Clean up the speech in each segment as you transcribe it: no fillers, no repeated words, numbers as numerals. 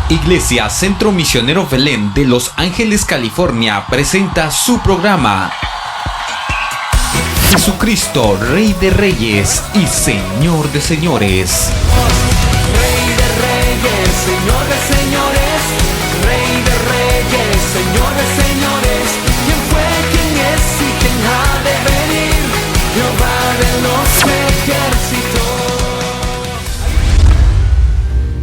Iglesia Centro Misionero Belén de Los Ángeles, California presenta su programa Jesucristo, Rey de Reyes y Señor de Señores. Rey de Reyes, Señor de Señores, Rey de Reyes, Señor de Señores. ¿Quién fue, quién es y quién ha de venir? Jehová de los ejércitos.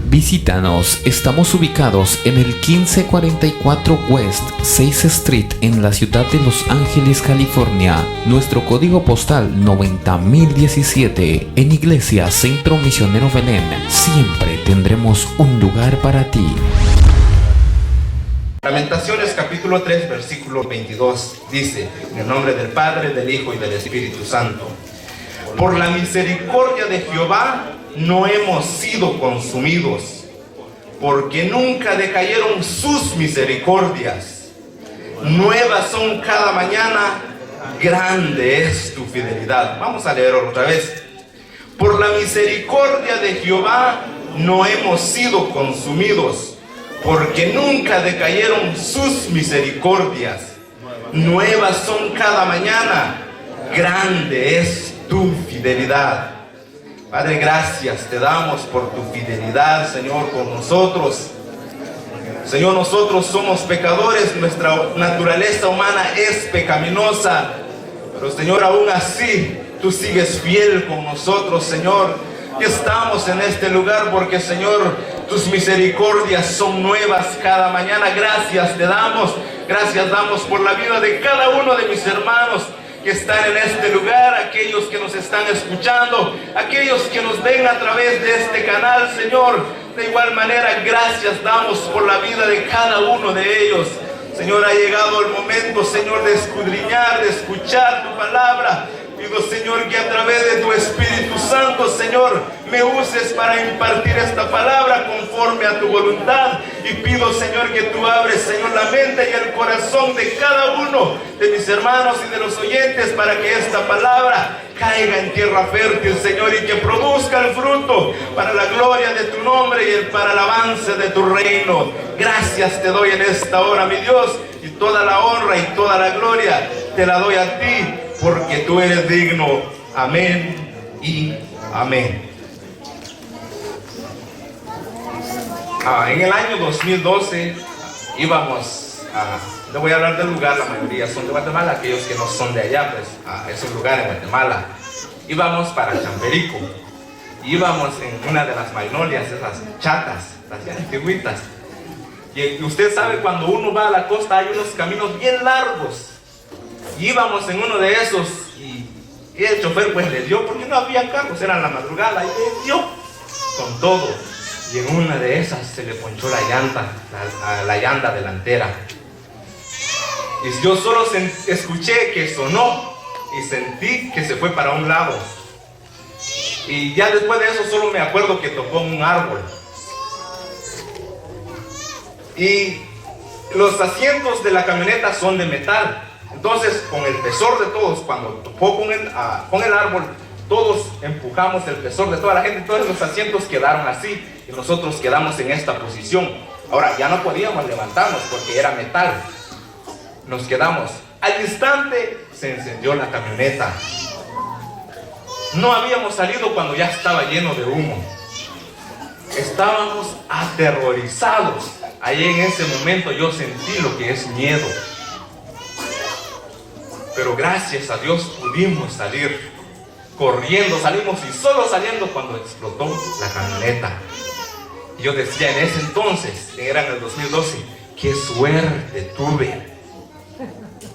Visítanos, estamos ubicados en el 1544 West 6th Street en la ciudad de Los Ángeles, California. Nuestro código postal 90017. En Iglesia Centro Misionero Belén, siempre tendremos un lugar para ti. Lamentaciones capítulo 3 versículo 22 dice: en el nombre del Padre, del Hijo y del Espíritu Santo. Por la misericordia de Jehová no hemos sido consumidos, porque nunca decayeron sus misericordias. Nuevas son cada mañana, grande es tu fidelidad. Vamos a leerlo otra vez. Por la misericordia de Jehová no hemos sido consumidos, porque nunca decayeron sus misericordias. Nuevas son cada mañana, grande es tu fidelidad. Padre, gracias te damos por tu fidelidad, Señor, con nosotros. Señor, nosotros somos pecadores, nuestra naturaleza humana es pecaminosa, pero Señor, aún así, tú sigues fiel con nosotros, Señor. Y estamos en este lugar porque, Señor, tus misericordias son nuevas cada mañana. Gracias te damos, gracias damos por la vida de cada uno de mis hermanos que están en este lugar, aquellos que nos están escuchando, aquellos que nos ven a través de este canal, Señor. De igual manera, gracias damos por la vida de cada uno de ellos. Señor, ha llegado el momento, Señor, de escudriñar, de escuchar tu palabra. Pido, Señor, que a través de tu Espíritu Santo, Señor, me uses para impartir esta palabra conforme a tu voluntad. Y pido, Señor, que tú abres, Señor, la mente y el corazón de cada uno de mis hermanos y de los oyentes para que esta palabra caiga en tierra fértil, Señor, y que produzca el fruto para la gloria de tu nombre y para el avance de tu reino. Gracias te doy en esta hora, mi Dios, y toda la honra y toda la gloria te la doy a ti, porque tú eres digno. Amén y amén. En el año 2012 íbamos le voy a hablar del lugar, la mayoría son de Guatemala, aquellos que no son de allá, pues es un lugar en Guatemala. Íbamos para Champerico, íbamos en una de las magnolias, esas chatas, las antigüitas. Y usted sabe, cuando uno va a la costa hay unos caminos bien largos. Y íbamos en uno de esos y el chofer pues le dio, porque no había carros, era la madrugada, y le dio con todo. Y en una de esas se le ponchó la llanta delantera. Y yo solo escuché que sonó y sentí que se fue para un lado. Y ya después de eso solo me acuerdo que topó en un árbol. Y los asientos de la camioneta son de metal. Entonces, con el pesor de todos, cuando topó con el árbol, todos empujamos el pesor de toda la gente. Entonces los asientos quedaron así y nosotros quedamos en esta posición. Ahora, ya no podíamos levantarnos porque era metal. Nos quedamos. Al instante se encendió la camioneta. No habíamos salido cuando ya estaba lleno de humo. Estábamos aterrorizados. Ahí en ese momento yo sentí lo que es miedo. Pero gracias a Dios pudimos salir corriendo, salimos y solo saliendo cuando explotó la camioneta. Y yo decía en ese entonces, era en el 2012, qué suerte tuve.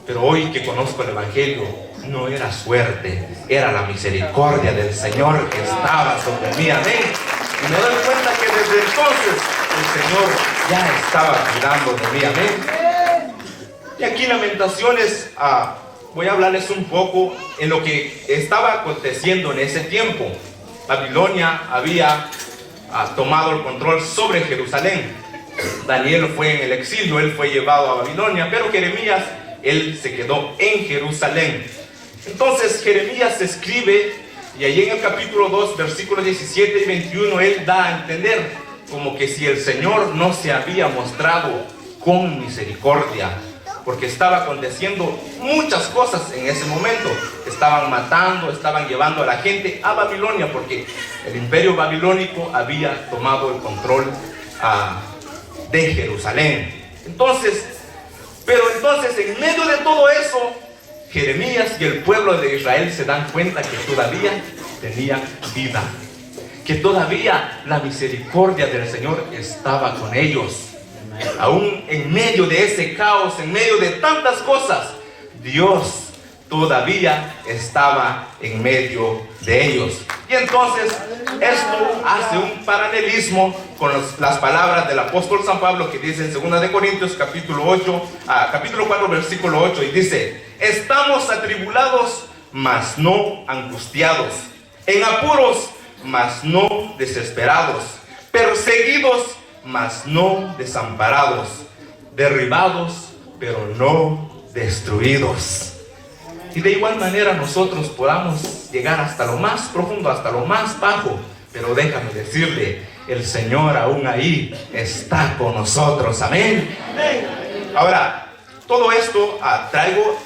Pero hoy que conozco el Evangelio, no era suerte, era la misericordia del Señor que estaba sobre mí. Amén. Y me doy cuenta que desde entonces el Señor ya estaba cuidando de mí. Amén. Y aquí Lamentaciones, voy a hablarles un poco en lo que estaba aconteciendo en ese tiempo. Babilonia había tomado el control sobre Jerusalén. Daniel fue en el exilio, él fue llevado a Babilonia, pero Jeremías, él se quedó en Jerusalén. Entonces Jeremías escribe, y ahí en el capítulo 2, versículos 17 y 21, él da a entender como que si el Señor no se había mostrado con misericordia, porque estaba aconteciendo muchas cosas en ese momento. Estaban matando, estaban llevando a la gente a Babilonia, porque el imperio babilónico había tomado el control de Jerusalén. Entonces, en medio de todo eso, Jeremías y el pueblo de Israel se dan cuenta que todavía tenían vida, que todavía la misericordia del Señor estaba con ellos. Aún en medio de ese caos, en medio de tantas cosas, Dios todavía estaba en medio de ellos. Y entonces esto hace un paralelismo con las palabras del apóstol San Pablo, que dice en 2 de Corintios capítulo 4 versículo 8, y dice: estamos atribulados, mas no angustiados, en apuros, mas no desesperados, perseguidos, mas no desamparados, derribados, pero no destruidos. Y de igual manera nosotros podamos llegar hasta lo más profundo, hasta lo más bajo, pero déjame decirle, el Señor aún ahí está con nosotros. Amén. Ahora, todo esto traigo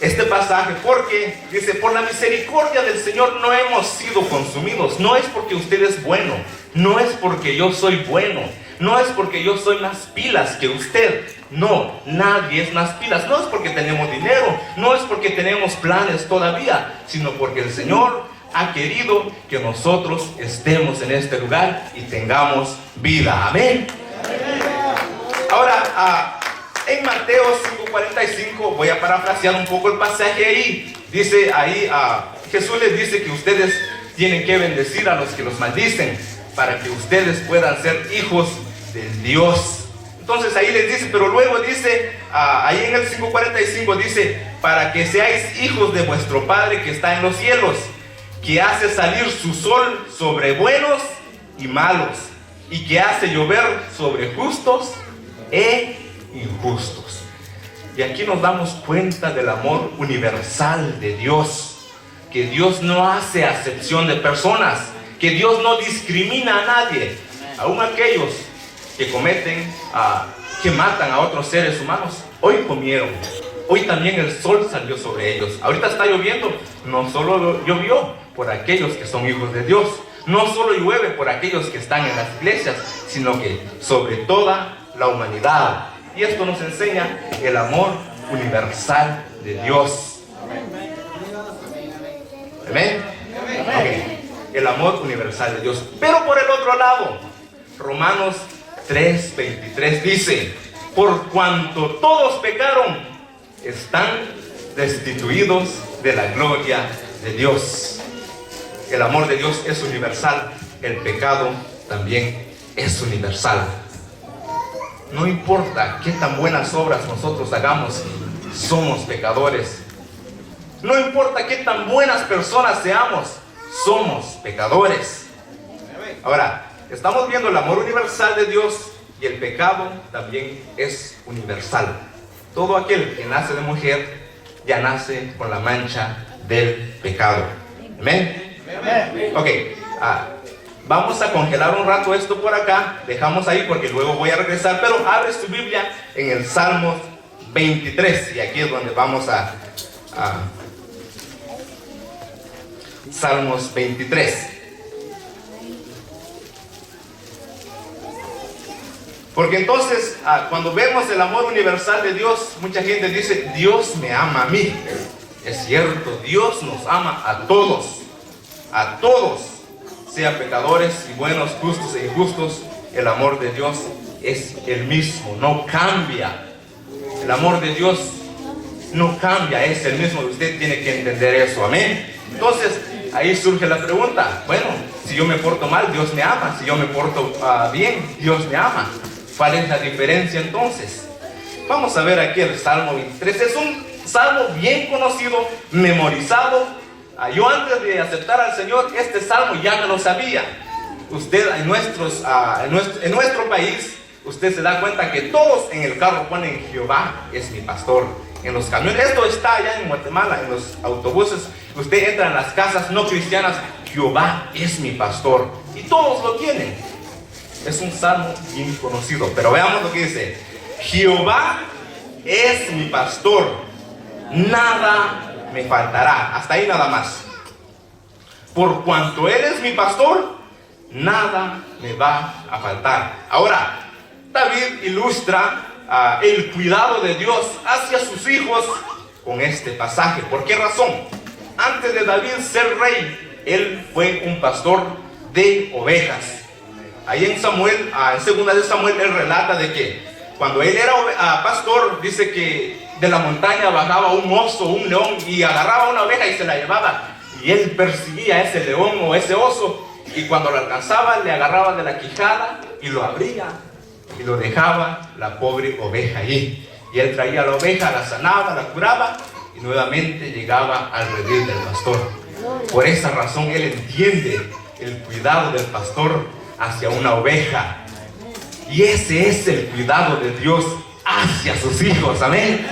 este pasaje porque dice: por la misericordia del Señor no hemos sido consumidos. No es porque usted es bueno, no es porque yo soy bueno, no es porque yo soy más pilas que usted. No, nadie es más pilas. No es porque tenemos dinero, no es porque tenemos planes todavía, sino porque el Señor ha querido que nosotros estemos en este lugar y tengamos vida. Amén. Ahora, en Mateo 5:45, voy a parafrasear un poco el pasaje ahí. Dice ahí, Jesús les dice que ustedes tienen que bendecir a los que los maldicen, para que ustedes puedan ser hijos de Dios. Entonces ahí les dice, pero luego dice, ahí en el 5:45 dice: para que seáis hijos de vuestro Padre que está en los cielos, que hace salir su sol sobre buenos y malos, y que hace llover sobre justos e injustos. Y aquí nos damos cuenta del amor universal de Dios, que Dios no hace acepción de personas, que Dios no discrimina a nadie, aún aquellos que que matan a otros seres humanos. Hoy comieron, hoy también el sol salió sobre ellos. Ahorita está lloviendo, no solo llovió por aquellos que son hijos de Dios, no solo llueve por aquellos que están en las iglesias, sino que sobre toda la humanidad. Y esto nos enseña el amor universal de Dios. Amén. Okay. El amor universal de Dios. Pero por el otro lado, Romanos 3:23 dice: por cuanto todos pecaron, están destituidos de la gloria de Dios. El amor de Dios es universal, el pecado también es universal. No importa qué tan buenas obras nosotros hagamos, somos pecadores. No importa qué tan buenas personas seamos, somos pecadores. Ahora, estamos viendo el amor universal de Dios, y el pecado también es universal. Todo aquel que nace de mujer ya nace con la mancha del pecado. Amén. Ok, vamos a congelar un rato esto por acá. Dejamos ahí porque luego voy a regresar. Pero abre su Biblia en el Salmo 23. Y aquí es donde vamos a Salmos 23. Porque entonces, cuando vemos el amor universal de Dios, mucha gente dice: Dios me ama a mí. Es cierto, Dios nos ama a todos, sean pecadores y buenos, justos e injustos. El amor de Dios es el mismo, no cambia. El amor de Dios no cambia, es el mismo. Usted tiene que entender eso, amén. Entonces, ahí surge la pregunta: bueno, si yo me porto mal, Dios me ama. Si yo me porto bien, Dios me ama. ¿Cuál es la diferencia entonces? Vamos a ver aquí el Salmo 23. Es un salmo bien conocido, memorizado. Yo antes de aceptar al Señor, este salmo ya me lo sabía. Usted en nuestro país, usted se da cuenta que todos en el carro ponen: Jehová es mi pastor. En los camiones, esto está allá en Guatemala, en los autobuses, usted entra en las casas no cristianas: Jehová es mi pastor. Y todos lo tienen. Es un salmo bien conocido, pero veamos lo que dice. Jehová es mi pastor, nada me faltará. Hasta ahí nada más. Por cuanto Él es mi pastor, nada me va a faltar. Ahora, David ilustra el cuidado de Dios hacia sus hijos con este pasaje. ¿Por qué razón? Antes de David ser rey, él fue un pastor de ovejas. Ahí en Samuel, en segunda de Samuel, él relata de que cuando él era pastor, dice que de la montaña bajaba un oso, un león, y agarraba una oveja y se la llevaba. Y él perseguía a ese león o ese oso, y cuando lo alcanzaba, le agarraba de la quijada y lo abría, y lo dejaba la pobre oveja ahí. Y él traía a la oveja, la sanaba, la curaba, y nuevamente llegaba al redil del pastor. Por esa razón él entiende el cuidado del pastor hacia una oveja. Y ese es el cuidado de Dios hacia sus hijos. Amén.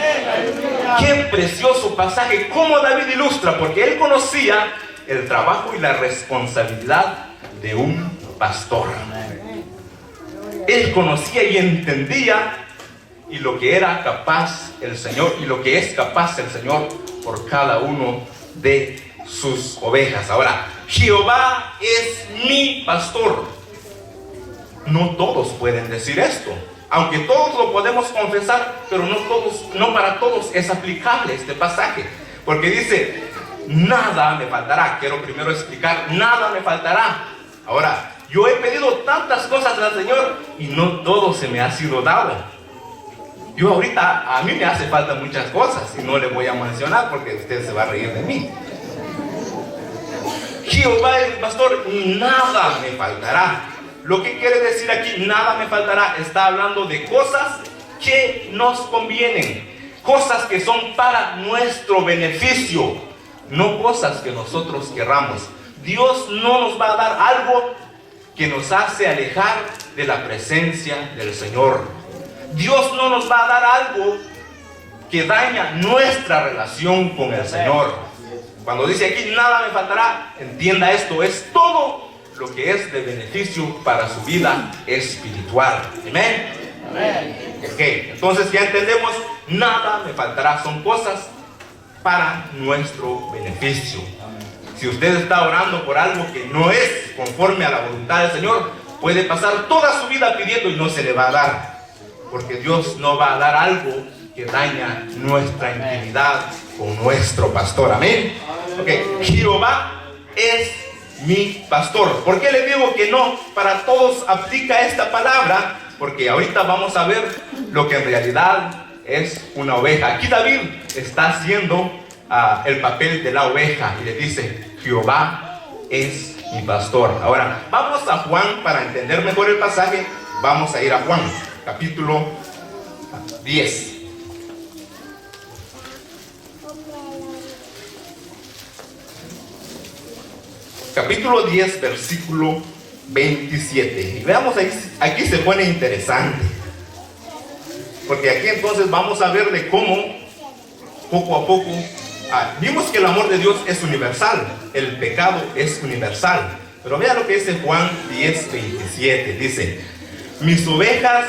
Qué precioso pasaje. Cómo David ilustra, porque él conocía el trabajo y la responsabilidad de un pastor. Él conocía y entendía y lo que era capaz el Señor y lo que es capaz el Señor por cada uno de sus ovejas. Ahora, Jehová es mi pastor. No todos pueden decir esto, aunque todos lo podemos confesar, pero no para todos es aplicable este pasaje, porque dice, nada me faltará. Quiero primero explicar, nada me faltará. Ahora, yo he pedido tantas cosas al Señor y no todo se me ha sido dado. Yo ahorita, a mí me hace falta muchas cosas y no le voy a mencionar porque usted se va a reír de mí. Jehová es mi pastor y nada me faltará. Lo que quiere decir aquí, nada me faltará, está hablando de cosas que nos convienen, cosas que son para nuestro beneficio, no cosas que nosotros querramos. Dios no nos va a dar algo que nos hace alejar de la presencia del Señor. Dios no nos va a dar algo que daña nuestra relación con el Señor. Cuando dice aquí, nada me faltará, entienda esto, es todo lo que es de beneficio para su vida espiritual. Amén. Okay. Entonces ya entendemos, nada me faltará, son cosas para nuestro beneficio. Si usted está orando por algo que no es conforme a la voluntad del Señor, puede pasar toda su vida pidiendo y no se le va a dar, porque Dios no va a dar algo que daña nuestra intimidad con nuestro pastor. Amén. Okay. Jehová es mi pastor. ¿Por qué le digo que no para todos aplica esta palabra? Porque ahorita vamos a ver lo que en realidad es una oveja. Aquí David está haciendo el papel de la oveja y le dice, Jehová es mi pastor. Ahora, vamos a Juan para entender mejor el pasaje. Vamos a ir a Juan, capítulo 10. Capítulo 10, versículo 27. Y veamos, aquí se pone interesante. Porque aquí entonces vamos a ver de cómo, poco a poco, vimos que el amor de Dios es universal, el pecado es universal. Pero vea lo que dice Juan 10, 27. Dice, mis ovejas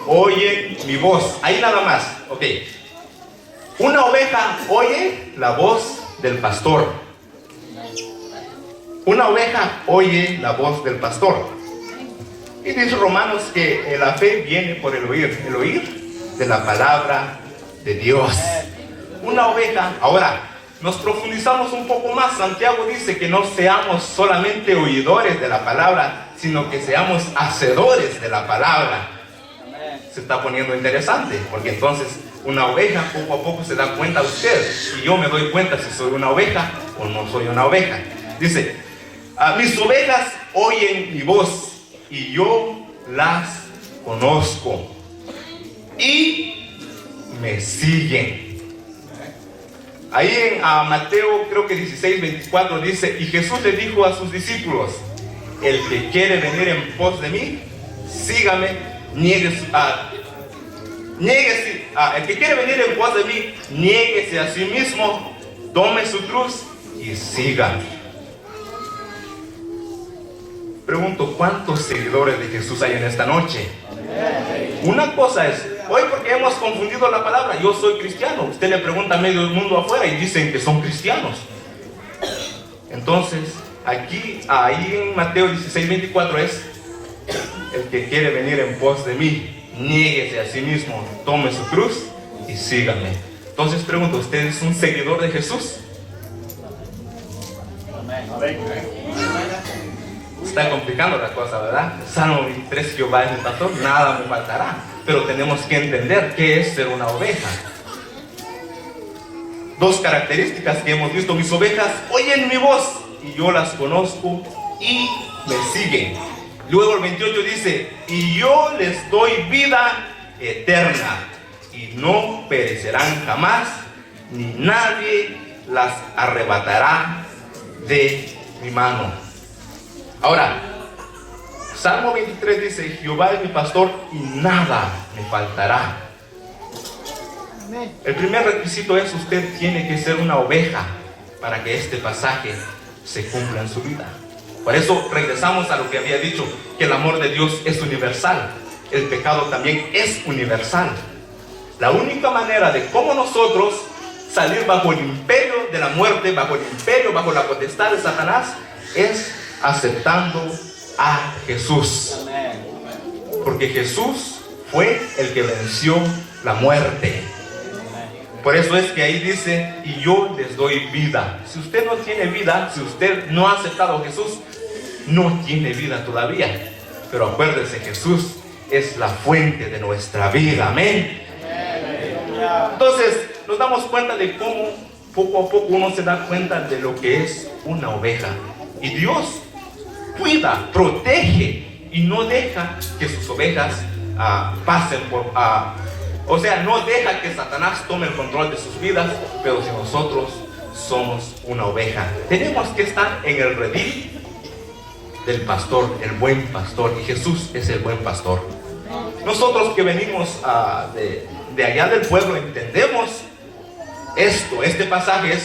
oyen mi voz. Ahí nada más, ok. Una oveja oye la voz del pastor. Una oveja oye la voz del pastor. Y dice Romanos que la fe viene por el oír de la palabra de Dios. Una oveja. Ahora, nos profundizamos un poco más. Santiago dice que no seamos solamente oidores de la palabra, sino que seamos hacedores de la palabra. Se está poniendo interesante, porque entonces una oveja poco a poco se da cuenta usted, y yo me doy cuenta si soy una oveja o no soy una oveja. Dice, mis ovejas oyen mi voz y yo las conozco y me siguen. Ahí en Mateo creo que 16, 24 dice, y Jesús le dijo a sus discípulos, el que quiere venir en pos de mí, sígame, el que quiere venir en pos de mí, niéguese a sí mismo, tome su cruz y sígame. Pregunto, ¿cuántos seguidores de Jesús hay en esta noche? Una cosa es, hoy porque hemos confundido la palabra, yo soy cristiano. Usted le pregunta a medio mundo afuera y dicen que son cristianos. Entonces, ahí en Mateo 16:24 es: el que quiere venir en pos de mí, niéguese a sí mismo, tome su cruz y sígame. Entonces pregunto, ¿usted es un seguidor de Jesús? Está complicando la cosa, ¿verdad? Salmo 23, Jehová es mi pastor, nada me faltará. Pero tenemos que entender qué es ser una oveja. Dos características que hemos visto: mis ovejas oyen mi voz y yo las conozco y me siguen. Luego el 28 dice: y yo les doy vida eterna y no perecerán jamás, ni nadie las arrebatará de mi mano. Ahora, Salmo 23 dice: Jehová es mi pastor y nada me faltará. El primer requisito es: usted tiene que ser una oveja para que este pasaje se cumpla en su vida. Por eso regresamos a lo que había dicho, que el amor de Dios es universal. El pecado también es universal. La única manera de cómo nosotros salir bajo el imperio de la muerte, bajo el imperio, bajo la potestad de Satanás, es aceptando a Jesús. Porque Jesús fue el que venció la muerte. Por eso es que ahí dice: y yo les doy vida. Si usted no tiene vida, si usted no ha aceptado a Jesús, no tiene vida todavía. Pero acuérdese, Jesús es la fuente de nuestra vida. Amén. Entonces nos damos cuenta de cómo poco a poco uno se da cuenta de lo que es una oveja. Y Dios cuida, protege y no deja que sus ovejas pasen por... o sea, no deja que Satanás tome el control de sus vidas. Pero si nosotros somos una oveja, tenemos que estar en el redil del pastor, el buen pastor. Y Jesús es el buen pastor. Nosotros que venimos de allá del pueblo entendemos esto. Este pasaje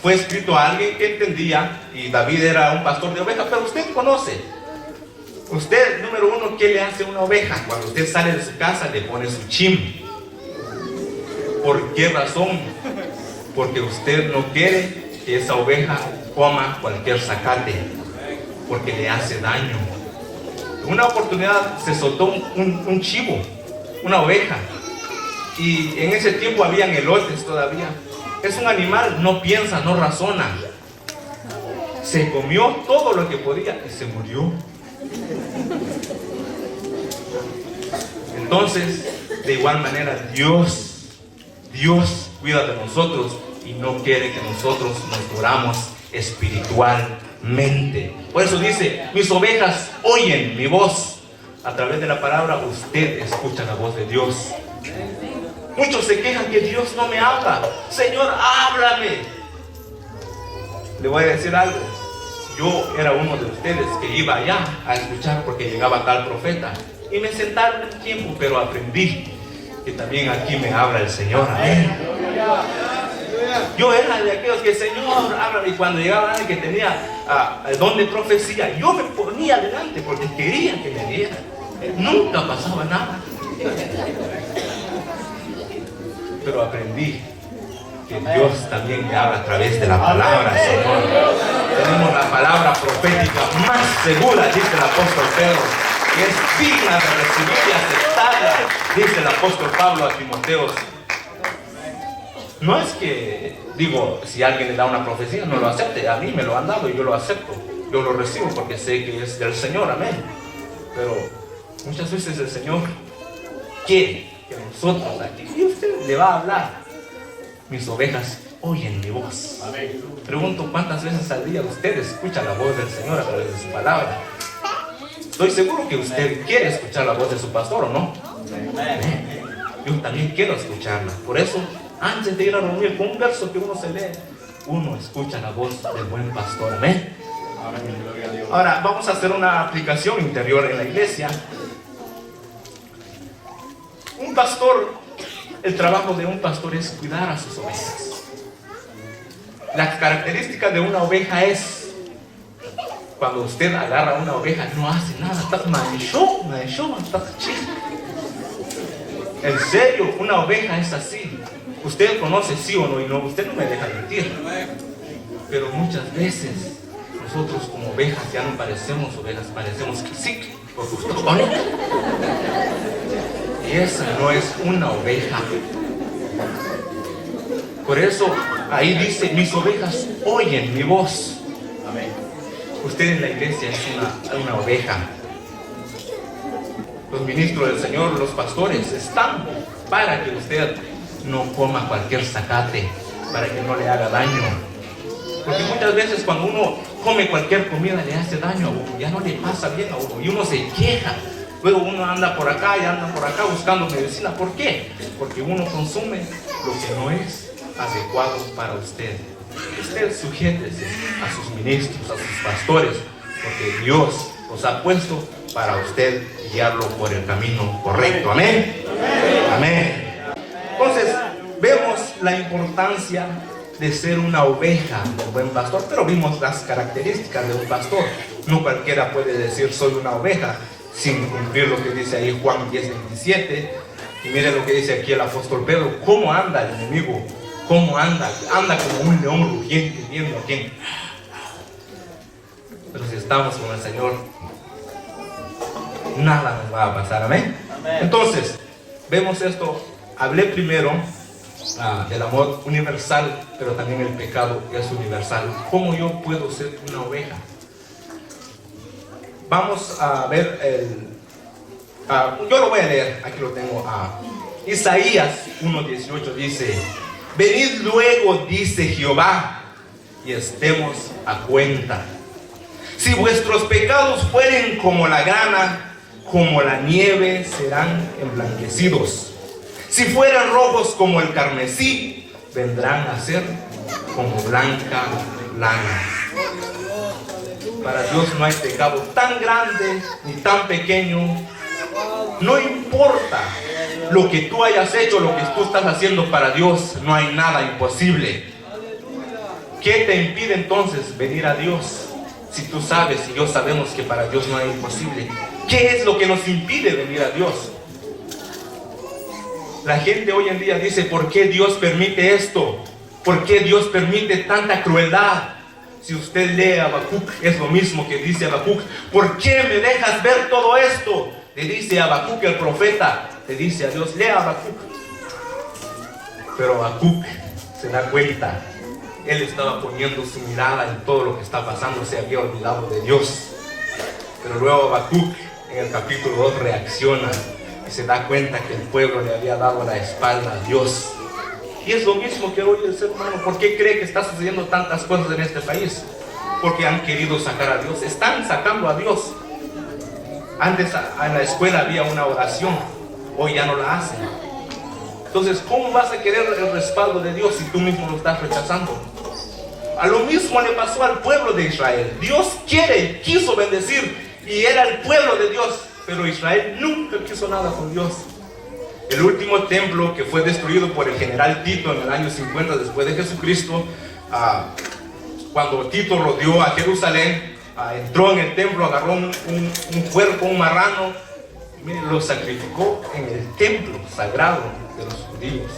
fue escrito a alguien que entendía, y David era un pastor de ovejas. Pero usted conoce, usted, número uno, ¿qué le hace a una oveja? Cuando usted sale de su casa, le pone su chim. ¿Por qué razón? Porque usted no quiere que esa oveja coma cualquier zacate, porque le hace daño. Una oportunidad se soltó un chivo, una oveja, y en ese tiempo habían elotes todavía. Es un animal, no piensa, no razona. Se comió todo lo que podía y se murió. Entonces, de igual manera, Dios cuida de nosotros y no quiere que nosotros nos muramos espiritualmente. Por eso dice: mis ovejas oyen mi voz. A través de la palabra usted escucha la voz de Dios. Muchos se quejan que Dios no me habla. Señor, háblame. Le voy a decir algo. Yo era uno de ustedes que iba allá a escuchar porque llegaba tal profeta, y me sentaron un tiempo, pero aprendí que también aquí me habla el Señor. Amén. Yo era de aquellos que: Señor, háblame. Y cuando llegaba alguien que tenía el don de profecía, yo me ponía adelante porque quería que me diera. Nunca pasaba nada. Pero aprendí que Dios también me habla a través de la palabra, Señor. Tenemos la palabra profética más segura, dice el apóstol Pedro, que es digna de recibir y aceptarla, dice el apóstol Pablo a Timoteo. No es que, digo, si alguien le da una profecía, no lo acepte. A mí me lo han dado y yo lo acepto. Yo lo recibo porque sé que es del Señor. Amén. Pero muchas veces el Señor quiere que nosotros aquí, y usted le va a hablar: mis ovejas oyen mi voz. Amén. Pregunto, ¿cuántas veces al día usted escucha la voz del Señor a través de su palabra? Estoy seguro que usted quiere escuchar la voz de su pastor, ¿o no? Amén. Yo también quiero escucharla. Por eso, antes de ir a dormir, con un verso que uno se lee, uno escucha la voz del buen pastor. Amén. Ahora vamos a hacer una aplicación interior en la iglesia. Un pastor, el trabajo de un pastor es cuidar a sus ovejas. La característica de una oveja es Cuando usted agarra una oveja, no hace nada, está manchó, está chido. En serio, una oveja es así. Usted conoce sí o no, y no, usted no me deja mentir. Pero muchas veces nosotros como ovejas ya no parecemos ovejas, parecemos cacique, porque usted conoce. Y esa no es una oveja. Por eso ahí dice, mis ovejas oyen mi voz. Amén. Usted en la iglesia es una oveja. Los ministros del Señor, los pastores, están para que usted no coma cualquier zacate, para que no le haga daño. Porque muchas veces cuando uno come cualquier comida le hace daño a uno, ya no le pasa bien a uno, y uno se queja. Luego uno anda por acá y anda por acá buscando medicina. ¿Por qué? Porque uno consume lo que no es adecuado para usted. Usted sujétese a sus ministros, a sus pastores, porque Dios los ha puesto para usted guiarlo por el camino correcto. Amén. Amén. Entonces, vemos la importancia de ser una oveja del buen pastor, pero vimos las características de un pastor. No cualquiera puede decir soy una oveja sin cumplir lo que dice ahí Juan 10:27. Y miren lo que dice aquí el apóstol Pedro. ¿Cómo anda el enemigo? ¿Cómo anda? Anda como un león rugiente viendo a quién. Pero si estamos con el Señor, nada nos va a pasar. Amén. Entonces, vemos esto. Hablé primero del amor universal, pero también el pecado es universal. ¿Cómo yo puedo ser una oveja? Vamos a ver yo lo voy a leer, aquí lo tengo. Isaías 1:18 dice: venid luego, dice Jehová, y estemos a cuenta. Si vuestros pecados fueren como la grana, como la nieve serán emblanquecidos. Si fueran rojos como el carmesí, vendrán a ser como blanca lana. Para Dios no hay pecado tan grande ni tan pequeño. No importa lo que tú hayas hecho, lo que tú estás haciendo para Dios, no hay nada imposible. ¿Qué te impide entonces venir a Dios? Si tú sabes y yo sabemos que para Dios no hay imposible. ¿Qué es lo que nos impide venir a Dios? La gente hoy en día dice, ¿por qué Dios permite esto? ¿Por qué Dios permite tanta crueldad? Si usted lee Habacuc, es lo mismo que dice Habacuc. ¿Por qué me dejas ver todo esto? Le dice Habacuc el profeta, le dice a Dios, lea Habacuc. Pero Habacuc se da cuenta, él estaba poniendo su mirada en todo lo que está pasando, se había olvidado de Dios. Pero luego Habacuc en el capítulo 2 reacciona y se da cuenta que el pueblo le había dado la espalda a Dios. Y es lo mismo que hoy el ser humano. ¿Por qué cree que está sucediendo tantas cosas en este país? Porque han querido sacar a Dios, están sacando a Dios. Antes en la escuela había una oración, hoy ya no la hacen. Entonces, ¿cómo vas a querer el respaldo de Dios si tú mismo lo estás rechazando? A lo mismo le pasó al pueblo de Israel. Dios quiso bendecir y era el pueblo de Dios, pero Israel nunca quiso nada con Dios. El último templo que fue destruido por el general Tito en el año 50 después de Jesucristo, cuando Tito rodeó a Jerusalén, entró en el templo, agarró un cuerpo, un marrano, lo sacrificó en el templo sagrado de los judíos.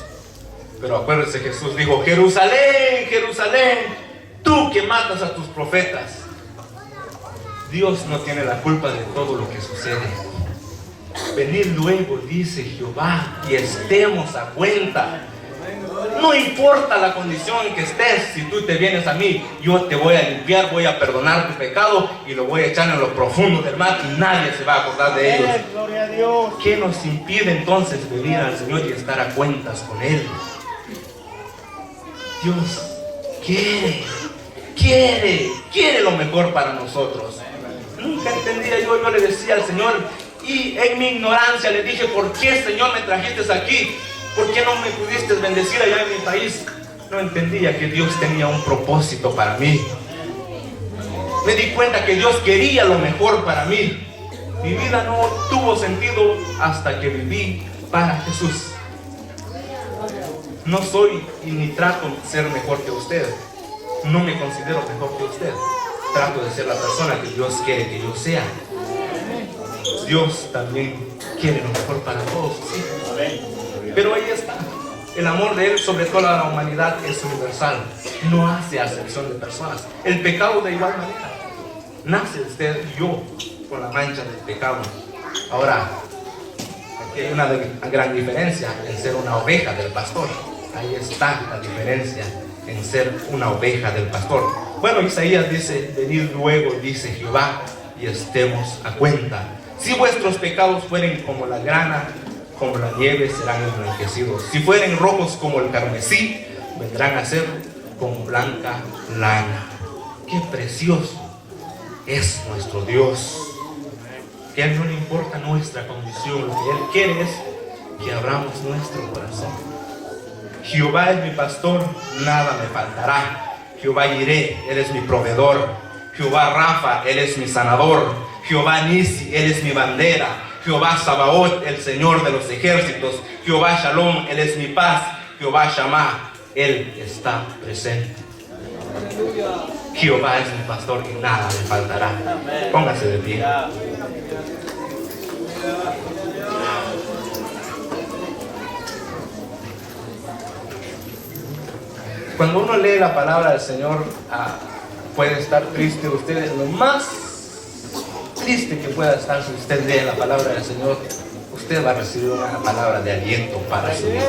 Pero acuérdense, Jesús dijo, Jerusalén, Jerusalén, tú que matas a tus profetas. Dios no tiene la culpa de todo lo que sucede. Venid luego, dice Jehová, y estemos a cuenta. No importa la condición en que estés, si tú te vienes a mí, yo te voy a limpiar, voy a perdonar tu pecado y lo voy a echar en lo profundo del mar y nadie se va a acordar de ellos. Gloria a Dios. ¿Qué nos impide entonces venir al Señor y estar a cuentas con Él? Dios quiere lo mejor para nosotros. Nunca entendía yo le decía al Señor, y en mi ignorancia le dije, ¿por qué, Señor, me trajiste aquí? ¿Por qué no me pudiste bendecir allá en mi país? No entendía que Dios tenía un propósito para mí. Me di cuenta que Dios quería lo mejor para mí. Mi vida no tuvo sentido hasta que viví para Jesús. No soy y ni trato de ser mejor que usted. No me considero mejor que usted. trato de ser la persona que Dios quiere que yo sea. Dios también quiere lo mejor para todos sus hijos. Pero ahí está. El amor de Él sobre toda la humanidad es universal. No hace acepción de personas. El pecado de igual manera. Nace usted y yo con la mancha del pecado. Ahora, aquí hay una gran diferencia en ser una oveja del pastor. Ahí está la diferencia en ser una oveja del pastor. Bueno, Isaías dice: venid luego, dice Jehová, y estemos a cuenta. Si vuestros pecados fueren como la grana, como la nieve, serán emblanquecidos. Si fueren rojos como el carmesí, vendrán a ser como blanca lana. Qué precioso es nuestro Dios. Que a Él no le importa nuestra condición. Lo que Él quiere es que abramos nuestro corazón. Jehová es mi pastor, nada me faltará. Jehová Jireh, Él es mi proveedor. Jehová Rafa, Él es mi sanador. Jehová Nisi, Él es mi bandera. Jehová Sabaoth, el Señor de los ejércitos. Jehová Shalom, Él es mi paz. Jehová Shammah, Él está presente. Jehová es mi pastor y nada me faltará. Póngase de pie. Cuando uno lee la palabra del Señor, puede estar triste. Usted, lo más triste que pueda estar, si usted lee la palabra del Señor, usted va a recibir una palabra de aliento para su vida.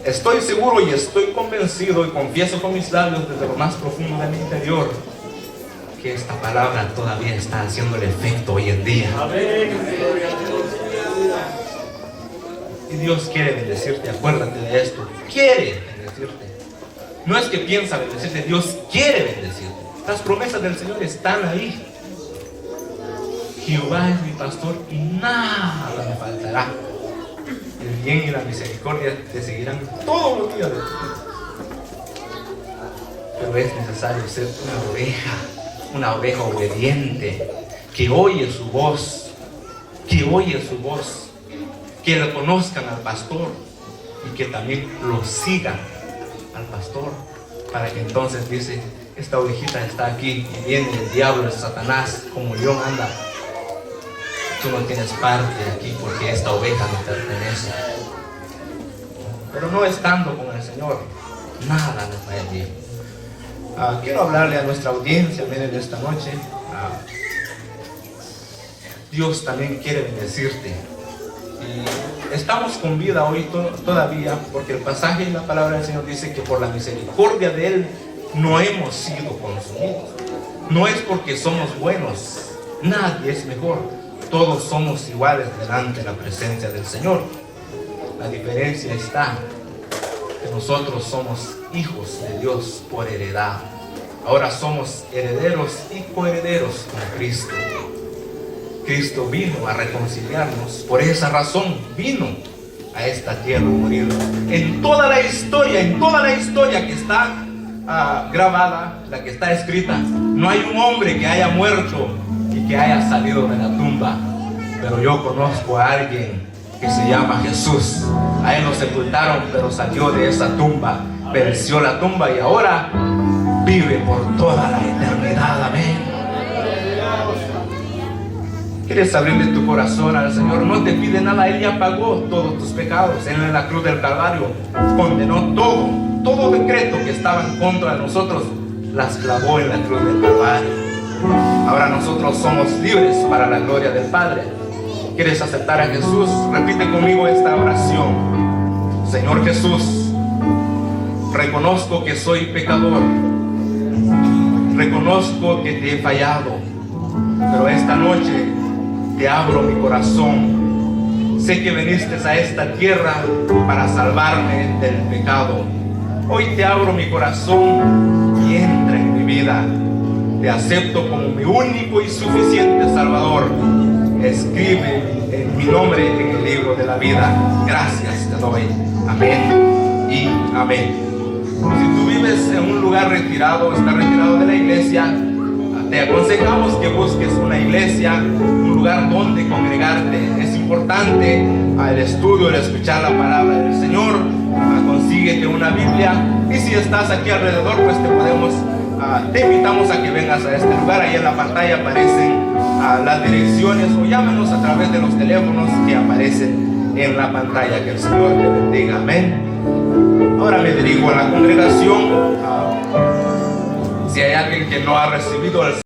Estoy seguro y estoy convencido y confieso con mis labios desde lo más profundo de mi interior que esta palabra todavía está haciendo el efecto hoy en día. Y Dios quiere bendecirte, acuérdate de esto. Quiere bendecirte. No es que piensa bendecirte, Dios quiere bendecirte. Las promesas del Señor están ahí. Jehová es mi pastor y nada me faltará. El bien y la misericordia te seguirán todos los días de tu vida. Pero es necesario ser una oveja obediente, que oye su voz, que lo conozcan al pastor y que también lo sigan al pastor, para que entonces dice: esta ovejita está aquí y viene el diablo, el Satanás, como león anda. Tú no tienes parte aquí porque esta oveja me pertenece. Pero no estando con el Señor, nada nos va a ir bien. Quiero hablarle a nuestra audiencia, miren, esta noche. Dios también quiere bendecirte. Y estamos con vida hoy todavía, porque el pasaje y la palabra del Señor dice que por la misericordia de Él no hemos sido consumidos. No es porque somos buenos, nadie es mejor. Todos somos iguales delante de la presencia del Señor. La diferencia está que nosotros somos hijos de Dios por heredad. Ahora somos herederos y coherederos con Cristo. Cristo vino a reconciliarnos. Por esa razón vino a esta tierra a morir. En toda la historia que está grabada, la que está escrita, no hay un hombre que haya muerto y que haya salido de la tumba. Pero yo conozco a alguien que se llama Jesús. A Él lo sepultaron, pero salió de esa tumba, venció la tumba y ahora vive por toda la eternidad. Amén. ¿Quieres abrirle tu corazón al Señor? No te pide nada. Él ya pagó todos tus pecados. Él en la cruz del Calvario condenó todo decreto que estaba en contra de nosotros, las clavó en la cruz del Calvario. Ahora nosotros somos libres para la gloria del Padre. ¿Quieres aceptar a Jesús? Repite conmigo esta oración. Señor Jesús, reconozco que soy pecador. Reconozco que te he fallado. Pero esta noche te abro mi corazón. Sé que viniste a esta tierra para salvarme del pecado. Hoy te abro mi corazón y entra en mi vida. Te acepto como mi único y suficiente Salvador. Escribe mi nombre en el libro de la vida. Gracias te doy. Amén y amén. Si tú vives en un lugar retirado, estás retirado de la iglesia, te aconsejamos que busques una iglesia, un lugar donde congregarte. Es importante el estudio, el escuchar la palabra del Señor. consíguete una Biblia, y si estás aquí alrededor, pues te invitamos a que vengas a este lugar. Ahí en la pantalla aparecen las direcciones, o llámenos a través de los teléfonos que aparecen en la pantalla. Que el Señor te bendiga, amén. Ahora me dirijo a la congregación. Si hay alguien que no ha recibido el